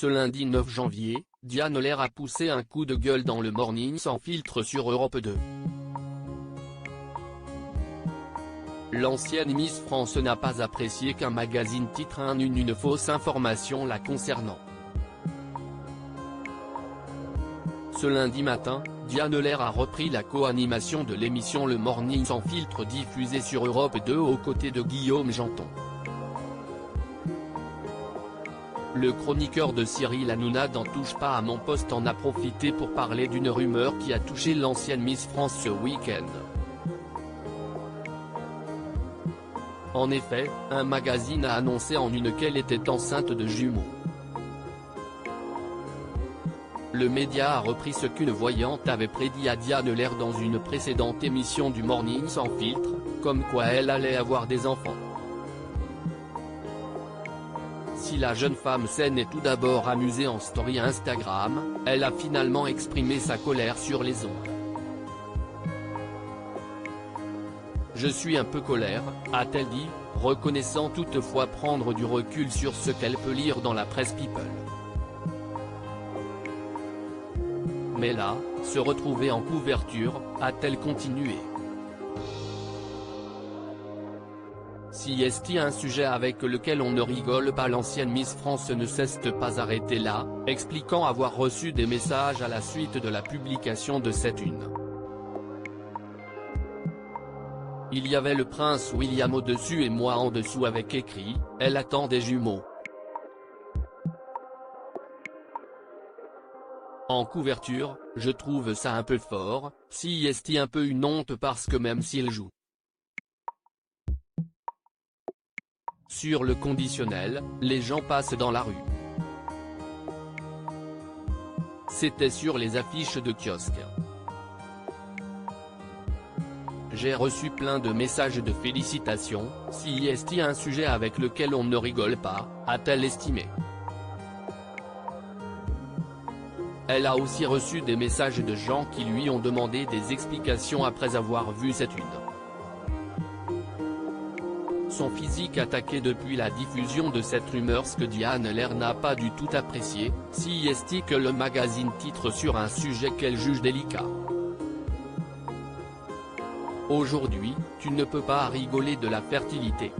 Ce lundi 9 janvier, Diane Lair a poussé un coup de gueule dans le Morning sans filtre sur Europe 2. L'ancienne Miss France n'a pas apprécié qu'un magazine titre une fausse information la concernant. Ce lundi matin, Diane Lair a repris la co-animation de l'émission Le Morning sans filtre diffusée sur Europe 2 aux côtés de Guillaume Janton. Le chroniqueur de Cyril Hanouna n'en touche pas à mon poste en a profité pour parler d'une rumeur qui a touché l'ancienne Miss France ce week-end. En effet, un magazine a annoncé en une qu'elle était enceinte de jumeaux. Le média a repris ce qu'une voyante avait prédit à Diane Lair dans une précédente émission du Morning sans filtre, comme quoi elle allait avoir des enfants. Si la jeune femme saine est tout d'abord amusée en story Instagram, elle a finalement exprimé sa colère sur les ondes. Je suis un peu colère, a-t-elle dit, reconnaissant toutefois prendre du recul sur ce qu'elle peut lire dans la presse People. Mais là, se retrouver en couverture, a-t-elle continué. Si est un sujet avec lequel on ne rigole pas, l'ancienne Miss France ne s'est pas arrêtée là, expliquant avoir reçu des messages à la suite de la publication de cette une. Il y avait le prince William au-dessus et moi en dessous avec écrit « Elle attend des jumeaux ». En couverture, je trouve ça un peu fort, si est un peu une honte parce que même s'il joue sur le conditionnel, les gens passent dans la rue. C'était sur les affiches de kiosques. J'ai reçu plein de messages de félicitations, si est un sujet avec lequel on ne rigole pas, a-t-elle estimé. Elle a aussi reçu des messages de gens qui lui ont demandé des explications après avoir vu cette une. Son physique attaqué depuis la diffusion de cette rumeur, ce que Diane Lair n'a pas du tout apprécié, si est que le magazine titre sur un sujet qu'elle juge délicat. Aujourd'hui, tu ne peux pas rigoler de la fertilité.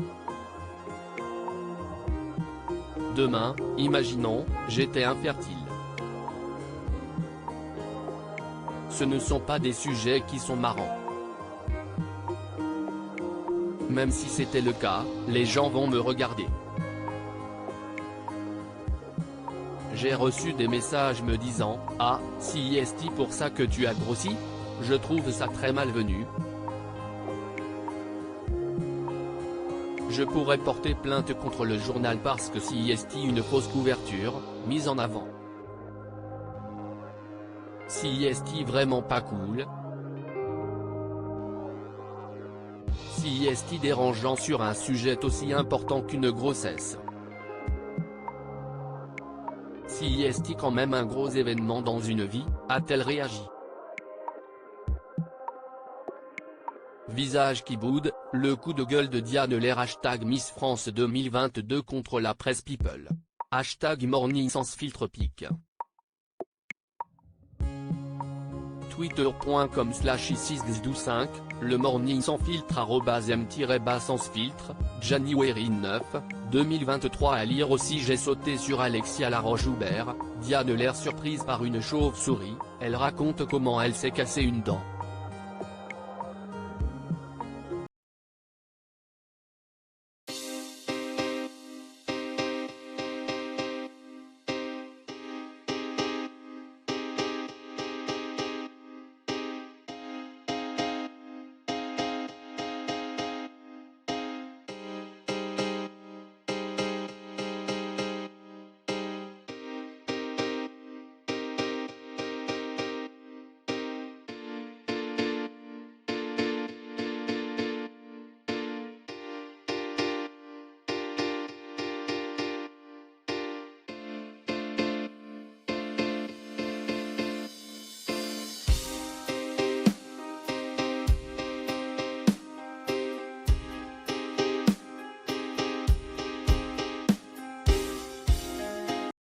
Demain, imaginons, j'étais infertile. Ce ne sont pas des sujets qui sont marrants. Même si c'était le cas, les gens vont me regarder. J'ai reçu des messages me disant « Ah, si est-il pour ça que tu as grossi ? Je trouve ça très malvenu. Je pourrais porter plainte contre le journal parce que si est-il une fausse couverture, mise en avant. Si est-il vraiment pas cool ? Si est-il dérangeant sur un sujet aussi important qu'une grossesse ? Si est-il quand même un gros événement dans une vie, a-t-elle réagi ? Visage qui boude, le coup de gueule de Diane Lair #Miss France 2022 contre la presse People. #Morning sans filtre pic. Twitter.com/i612-5, le Morning sans filtre @m-bas sans filtre, January 9, 2023. À lire aussi J'ai sauté sur Alexia Laroche-Joubert, Diane Lair surprise par une chauve-souris, elle raconte comment elle s'est cassé une dent.